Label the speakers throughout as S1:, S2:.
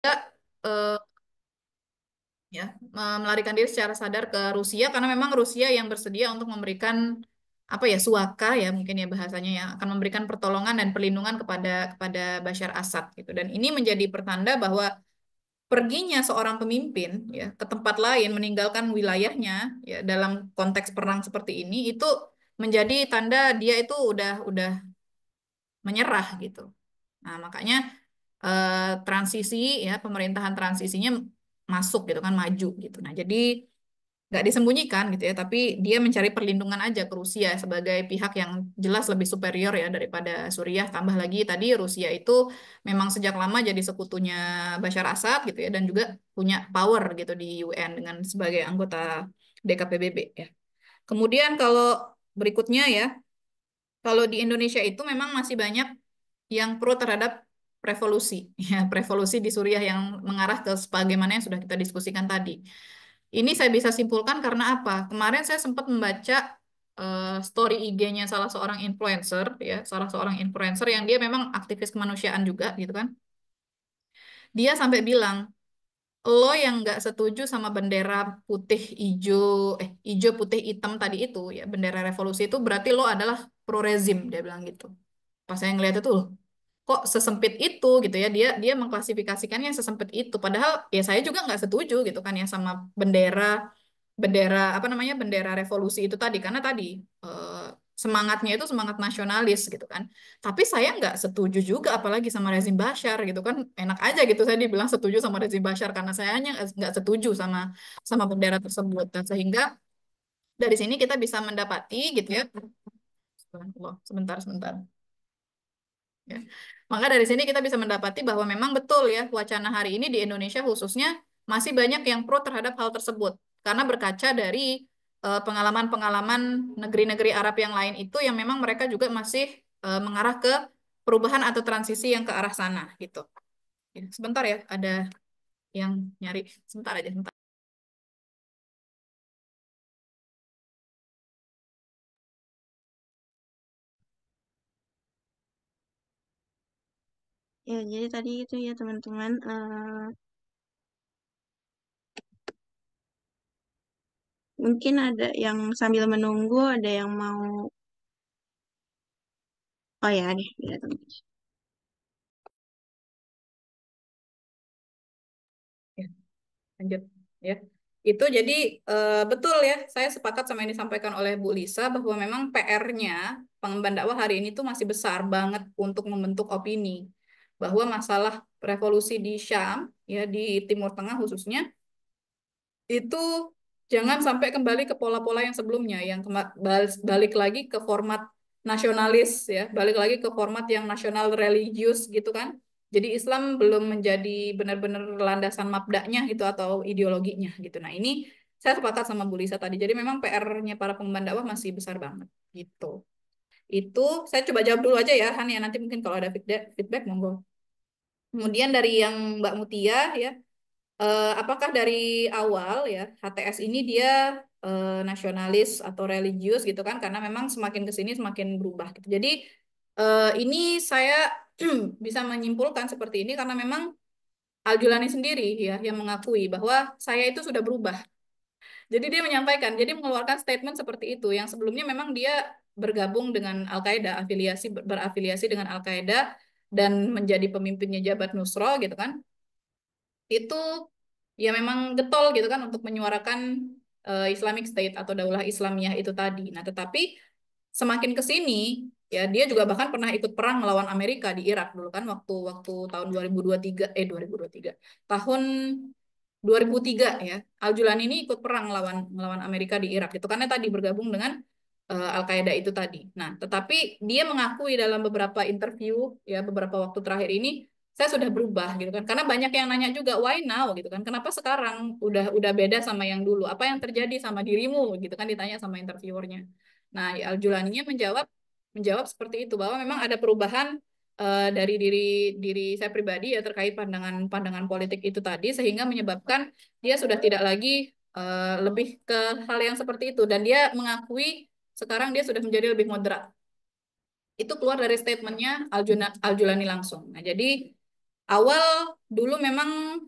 S1: eh, ya melarikan diri secara sadar ke Rusia karena memang Rusia yang bersedia untuk memberikan apa ya suaka ya mungkin ya bahasanya ya akan memberikan pertolongan dan perlindungan kepada Bashar Assad gitu dan ini menjadi pertanda bahwa perginya seorang pemimpin ya ke tempat lain meninggalkan wilayahnya ya dalam konteks perang seperti ini itu menjadi tanda dia itu udah menyerah gitu. Nah, makanya transisi ya pemerintahan transisinya masuk gitu kan maju gitu. Nah, jadi nggak disembunyikan gitu ya, tapi dia mencari perlindungan aja ke Rusia sebagai pihak yang jelas lebih superior ya daripada Suriah. Tambah lagi tadi Rusia itu memang sejak lama jadi sekutunya Bashar Assad gitu ya, dan juga punya power gitu di UN dengan sebagai anggota DKPBB ya. Kemudian kalau berikutnya ya, kalau di Indonesia itu memang masih banyak yang pro terhadap revolusi, ya, revolusi di Suriah yang mengarah ke sebagaimana yang sudah kita diskusikan tadi. Ini saya bisa simpulkan karena apa? Kemarin saya sempat membaca story IG-nya salah seorang influencer, ya, salah seorang influencer yang dia memang aktivis kemanusiaan juga, gitu kan. Dia sampai bilang, lo yang nggak setuju sama bendera putih, hijau, hijau, putih, hitam tadi itu, ya, bendera revolusi itu berarti lo adalah pro rezim, dia bilang gitu. Pas saya ngeliat itu, loh, kok sesempit itu gitu ya dia dia mengklasifikasikannya sesempit itu padahal ya saya juga nggak setuju gitu kan ya sama bendera bendera apa namanya bendera revolusi itu tadi karena tadi eh, semangatnya itu semangat nasionalis gitu kan tapi saya nggak setuju juga apalagi sama rezim Bashar gitu kan enak aja gitu saya dibilang setuju sama rezim Bashar karena saya hanya nggak setuju sama sama bendera tersebut dan sehingga dari sini kita bisa mendapati gitu ya. Sebentar sebentar. Ya. Maka dari sini kita bisa mendapati bahwa memang betul ya wacana hari ini di Indonesia khususnya masih banyak yang pro terhadap hal tersebut. Karena berkaca dari pengalaman-pengalaman negeri-negeri Arab yang lain itu yang memang mereka juga masih mengarah ke perubahan atau transisi yang ke arah sana gitu. Ya, sebentar ya, ada yang nyari. Sebentar aja, sebentar.
S2: Ya, jadi tadi itu ya teman-teman, mungkin ada yang sambil menunggu, ada yang mau, oh ya deh, ya, teman.
S1: Ya, lanjut ya. Itu jadi betul ya, saya sepakat sama yang disampaikan oleh Bu Lisa bahwa memang PR-nya pengemban dakwah hari ini tuh masih besar banget untuk membentuk opini bahwa masalah revolusi di Syam ya di Timur Tengah khususnya itu jangan sampai kembali ke pola-pola yang sebelumnya, yang balik lagi ke format nasionalis ya, balik lagi ke format yang nasional religius gitu kan. Jadi Islam belum menjadi benar-benar landasan mabdaknya itu atau ideologinya gitu. Nah ini saya sepakat sama Bu Lisa tadi. Jadi memang PR-nya para pengemban dakwah masih besar banget gitu. Itu saya coba jawab dulu aja ya Han ya nanti mungkin kalau ada feedback feedback monggo. Kemudian dari yang Mbak Mutia ya, apakah dari awal ya HTS ini dia nasionalis atau religius gitu kan karena memang semakin ke sini semakin berubah gitu. Jadi ini saya bisa menyimpulkan seperti ini karena memang Al-Julani sendiri ya yang mengakui bahwa saya itu sudah berubah. Jadi dia menyampaikan, jadi mengeluarkan statement seperti itu yang sebelumnya memang dia bergabung dengan Al-Qaeda, berafiliasi dengan Al-Qaeda dan menjadi pemimpinnya Jabhat Nusra gitu kan itu ya memang getol gitu kan untuk menyuarakan Islamic State atau Daulah Islamiyah itu tadi. Nah, tetapi semakin ke sini ya dia juga bahkan pernah ikut perang melawan Amerika di Irak dulu kan waktu waktu tahun 2023 2023 tahun 2003 ya. Al-Julani ini ikut perang melawan Amerika di Irak itu karena tadi bergabung dengan Al-Qaeda itu tadi. Nah, tetapi dia mengakui dalam beberapa interview ya beberapa waktu terakhir ini saya sudah berubah gitu kan. Karena banyak yang nanya juga why now gitu kan. Kenapa sekarang udah beda sama yang dulu? Apa yang terjadi sama dirimu gitu kan ditanya sama interviewernya. Nah, Al-Julaninya menjawab menjawab seperti itu bahwa memang ada perubahan dari diri diri saya pribadi ya terkait pandangan-pandangan politik itu tadi sehingga menyebabkan dia sudah tidak lagi lebih ke hal yang seperti itu dan dia mengakui sekarang dia sudah menjadi lebih moderat. Itu keluar dari statementnya Al-Julani langsung. Nah, jadi awal dulu memang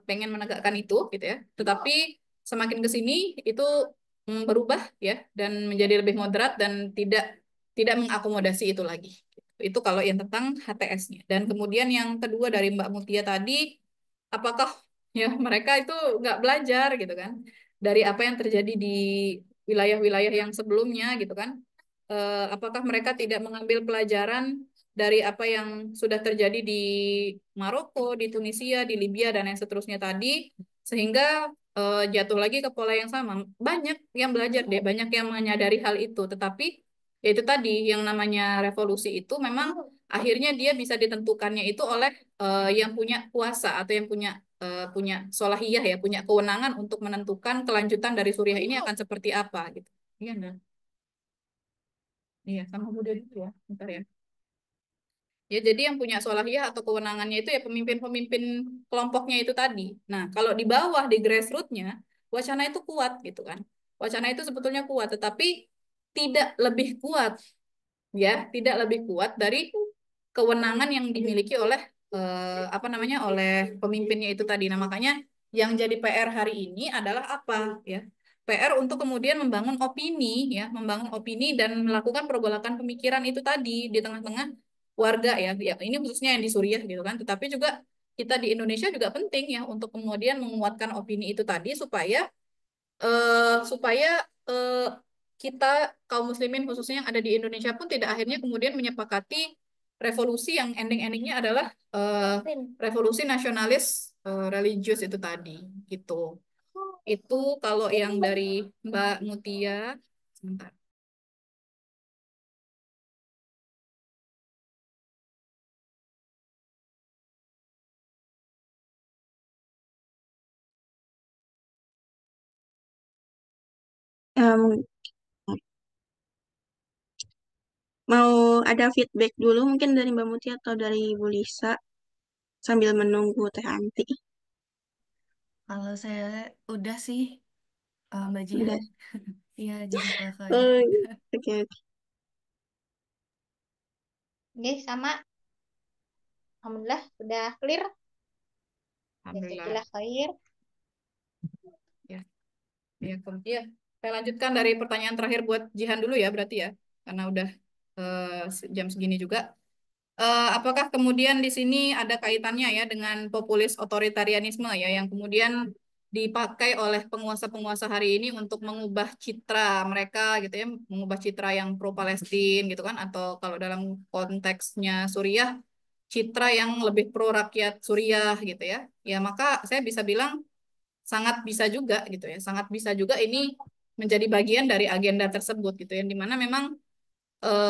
S1: pengen menegakkan itu gitu ya, tetapi semakin ke sini itu berubah ya dan menjadi lebih moderat dan tidak tidak mengakomodasi itu lagi. Itu kalau yang tentang HTS-nya. Dan kemudian yang kedua dari Mbak Mutia tadi, apakah ya mereka itu nggak belajar gitu kan dari apa yang terjadi di wilayah-wilayah yang sebelumnya gitu kan? Apakah mereka tidak mengambil pelajaran dari apa yang sudah terjadi di Maroko, di Tunisia, di Libya dan yang seterusnya tadi, sehingga jatuh lagi ke pola yang sama. Banyak yang belajar deh, banyak yang menyadari hal itu, tetapi ya itu tadi yang namanya revolusi itu memang akhirnya dia bisa ditentukannya itu oleh yang punya kuasa atau yang punya solahiyah ya, punya kewenangan untuk menentukan kelanjutan dari Suriah ini akan seperti apa gitu. Iya, nah. Iya, sama muda dulu ya. Bentar ya. Ya, jadi yang punya solahiyah atau kewenangannya itu ya pemimpin-pemimpin kelompoknya itu tadi. Nah, kalau di bawah, di grassroots-nya, wacana itu kuat gitu kan. Wacana itu sebetulnya kuat, tetapi tidak lebih kuat ya, tidak lebih kuat dari kewenangan yang dimiliki oleh apa namanya oleh pemimpinnya itu tadi. Nah, makanya yang jadi PR hari ini adalah apa ya? PR untuk kemudian membangun opini ya, membangun opini dan melakukan pergolakan pemikiran itu tadi di tengah-tengah warga ya. Ya, ini khususnya yang di Suriah gitu kan. Tetapi juga kita di Indonesia juga penting ya untuk kemudian menguatkan opini itu tadi supaya eh, kita kaum muslimin khususnya yang ada di Indonesia pun tidak akhirnya kemudian menyepakati revolusi yang ending-endingnya adalah revolusi nasionalis religius itu tadi gitu. Itu kalau yang dari Mbak Mutia. Sebentar.
S2: Em, mau ada feedback dulu mungkin dari Mbak Muti atau dari Bu Lisa sambil menunggu Teh Anti.
S3: Kalau saya udah sih, Mbak
S2: Udah.
S3: Jihan. Iya, jazakallah.
S2: Oh, oke, oke.
S4: Oke, sama. Alhamdulillah, sudah clear.
S1: Alhamdulillah.
S4: Jazakallah khair.
S1: Ya, ya, ya. Saya lanjutkan dari pertanyaan terakhir buat Jihan dulu ya berarti ya, karena udah jam segini juga. Apakah kemudian di sini ada kaitannya ya dengan populis otoritarianisme ya yang kemudian dipakai oleh penguasa-penguasa hari ini untuk mengubah citra mereka gitu ya, mengubah citra yang pro Palestina gitu kan, atau kalau dalam konteksnya Suriah, citra yang lebih pro rakyat Suriah gitu ya. Ya maka saya bisa bilang sangat bisa juga gitu ya, sangat bisa juga ini menjadi bagian dari agenda tersebut gitu ya, di mana memang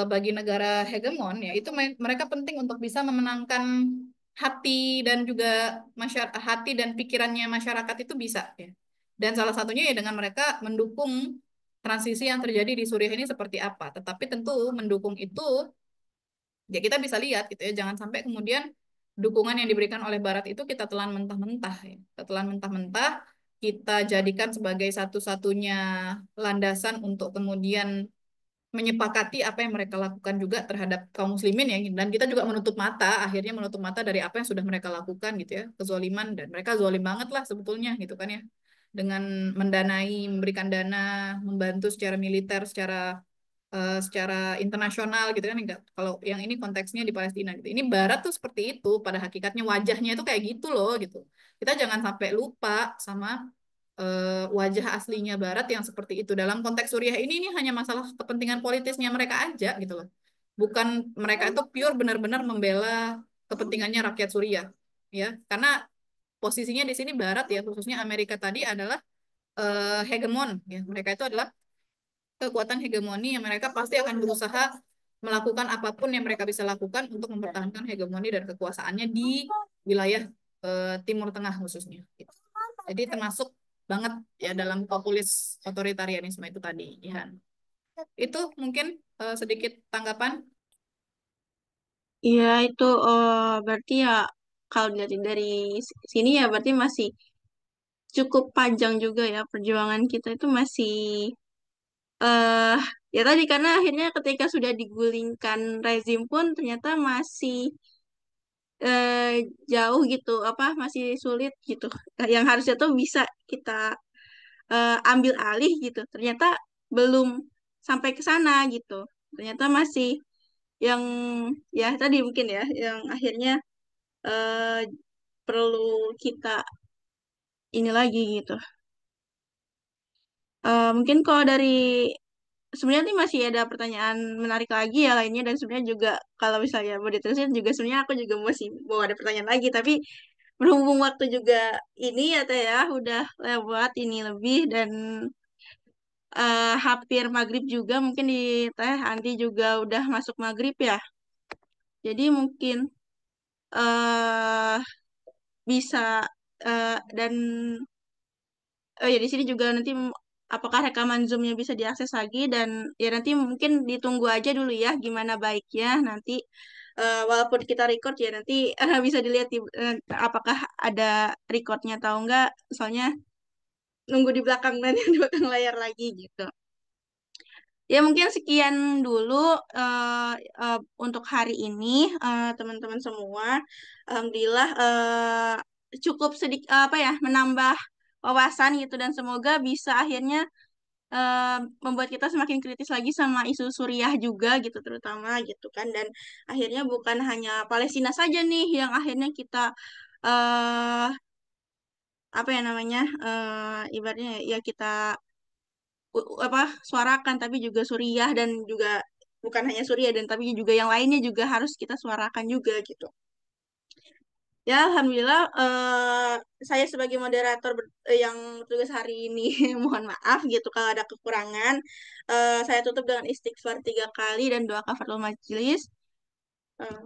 S1: bagi negara hegemon ya itu mereka penting untuk bisa memenangkan hati dan juga hati dan pikirannya masyarakat itu bisa ya. Dan salah satunya ya dengan mereka mendukung transisi yang terjadi di Suriah ini seperti apa. Tetapi tentu mendukung itu ya kita bisa lihat gitu ya, jangan sampai kemudian dukungan yang diberikan oleh Barat itu kita telan mentah-mentah ya. Kita telan mentah-mentah, kita jadikan sebagai satu-satunya landasan untuk kemudian menyepakati apa yang mereka lakukan juga terhadap kaum muslimin ya, dan kita juga menutup mata, akhirnya menutup mata dari apa yang sudah mereka lakukan gitu ya, kezoliman, dan mereka zolim banget lah sebetulnya gitu kan ya, dengan mendanai, memberikan dana, membantu secara militer, secara internasional gitu kan. Enggak, kalau yang ini konteksnya di Palestina gitu, ini Barat tuh seperti itu pada hakikatnya, wajahnya itu kayak gitu loh gitu. Kita jangan sampai lupa sama wajah aslinya Barat yang seperti itu. Dalam konteks Suriah ini hanya masalah kepentingan politisnya mereka aja gitu loh. Bukan mereka itu pure benar-benar membela kepentingannya rakyat Suriah. Ya, karena posisinya di sini Barat ya, khususnya Amerika tadi adalah hegemon. Ya, mereka itu adalah kekuatan hegemoni yang mereka pasti akan berusaha melakukan apapun yang mereka bisa lakukan untuk mempertahankan hegemoni dan kekuasaannya di wilayah Timur Tengah khususnya. Gitu. Jadi termasuk banget ya dalam populis otoritarianisme itu tadi, ya. Itu mungkin sedikit tanggapan.
S2: Iya, itu berarti ya kalau dari sini ya berarti masih cukup panjang juga ya perjuangan kita itu masih eh ya tadi karena akhirnya ketika sudah digulingkan rezim pun ternyata masih eh, jauh gitu, apa masih sulit gitu. Yang harusnya tuh bisa kita ambil alih gitu. Ternyata belum sampai ke sana gitu. Ternyata masih yang ya tadi mungkin ya, yang akhirnya eh, perlu kita ini lagi gitu. Mungkin kalau dari sebenarnya nih masih ada pertanyaan menarik lagi ya lainnya dan sebenarnya juga kalau misalnya mau diterusin juga sebenarnya aku juga masih mau ada pertanyaan lagi tapi berhubung waktu juga ini ya Teh ya udah lewat ini lebih dan hampir maghrib juga mungkin di Teh Anti juga udah masuk maghrib ya jadi mungkin eh bisa dan ya di sini juga nanti apakah rekaman Zoom-nya bisa diakses lagi dan ya nanti mungkin ditunggu aja dulu ya gimana baiknya nanti walaupun kita record ya nanti bisa dilihat apakah ada recordnya atau enggak soalnya nunggu di belakang dan di belakang layar lagi gitu. Ya mungkin sekian dulu eh, untuk hari ini teman-teman semua. Alhamdulillah cukup sedikit apa ya menambah wawasan gitu dan semoga bisa akhirnya eh, membuat kita semakin kritis lagi sama isu Suriah juga gitu terutama gitu kan dan akhirnya bukan hanya Palestina saja nih yang akhirnya kita eh apa ya namanya ibaratnya ya kita apa suarakan tapi juga Suriah dan juga bukan hanya Suriah dan tapi juga yang lainnya juga harus kita suarakan juga gitu. Ya, alhamdulillah saya sebagai moderator yang tugas hari ini mohon maaf gitu kalau ada kekurangan. Saya tutup dengan istighfar 3 kali dan doa kafaratul majelis. Eh,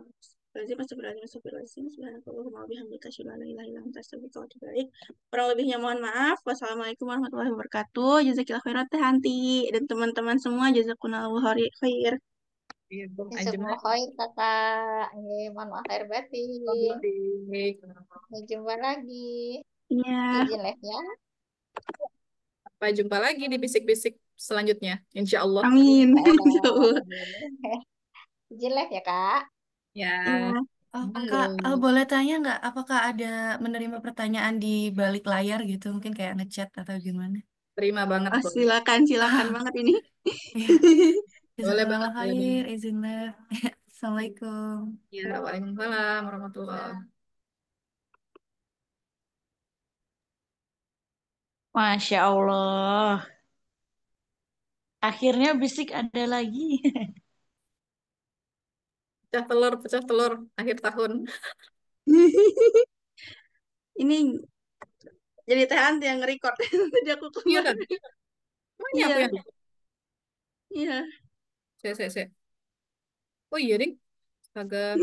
S2: Astagfirullahaladzim, astagfirullahaladzim, subhanakallahumma wa bihamdika, asyhadu an la ilaha illa anta, astaghfiruka wa atubu ilaik. Kurang lebihnya mohon maaf. Wassalamualaikum warahmatullahi wabarakatuh. Jazakillah khairan Teh Hanti dan teman-teman semua jazakumullahu khair.
S1: Iya, Bung
S4: Semua
S1: Ajma.
S4: khair kakak. Mohon maaf lahir batin.
S1: Baik.
S4: Sampai jumpa lagi.
S2: Iya,
S4: Izin live ya.
S1: Sampai jumpa lagi di bisik-bisik selanjutnya, insya Allah.
S2: amin.
S4: Insya Allah.
S2: Insyaallah.
S4: Izin live ya kak.
S1: Ya,
S2: Iya.
S3: Oh, Kak,
S1: halo.
S3: boleh tanya nggak, apakah ada menerima pertanyaan di balik layar gitu, mungkin kayak ngechat atau gimana?
S1: Terima banget,
S2: Oh,
S1: boleh.
S2: silakan, silakan
S3: Ah,
S2: banget ini.
S3: iya,
S1: Boleh
S3: jazakallah
S1: banget, boleh
S3: khair,
S1: banget.
S3: izinlah. Assalamualaikum.
S1: Ya, Waalaikumsalam warahmatullahi.
S5: Masya Allah. Akhirnya bisik ada lagi.
S1: Pecah telur, akhir tahun.
S2: Ini jadi Teh Hanti yang nge-record. Tadi aku
S1: Iya
S2: keluar.
S1: kan? Mana aku
S2: Iya,
S1: yang?
S2: iya.
S1: Saya. Oh iya, ding. Agak.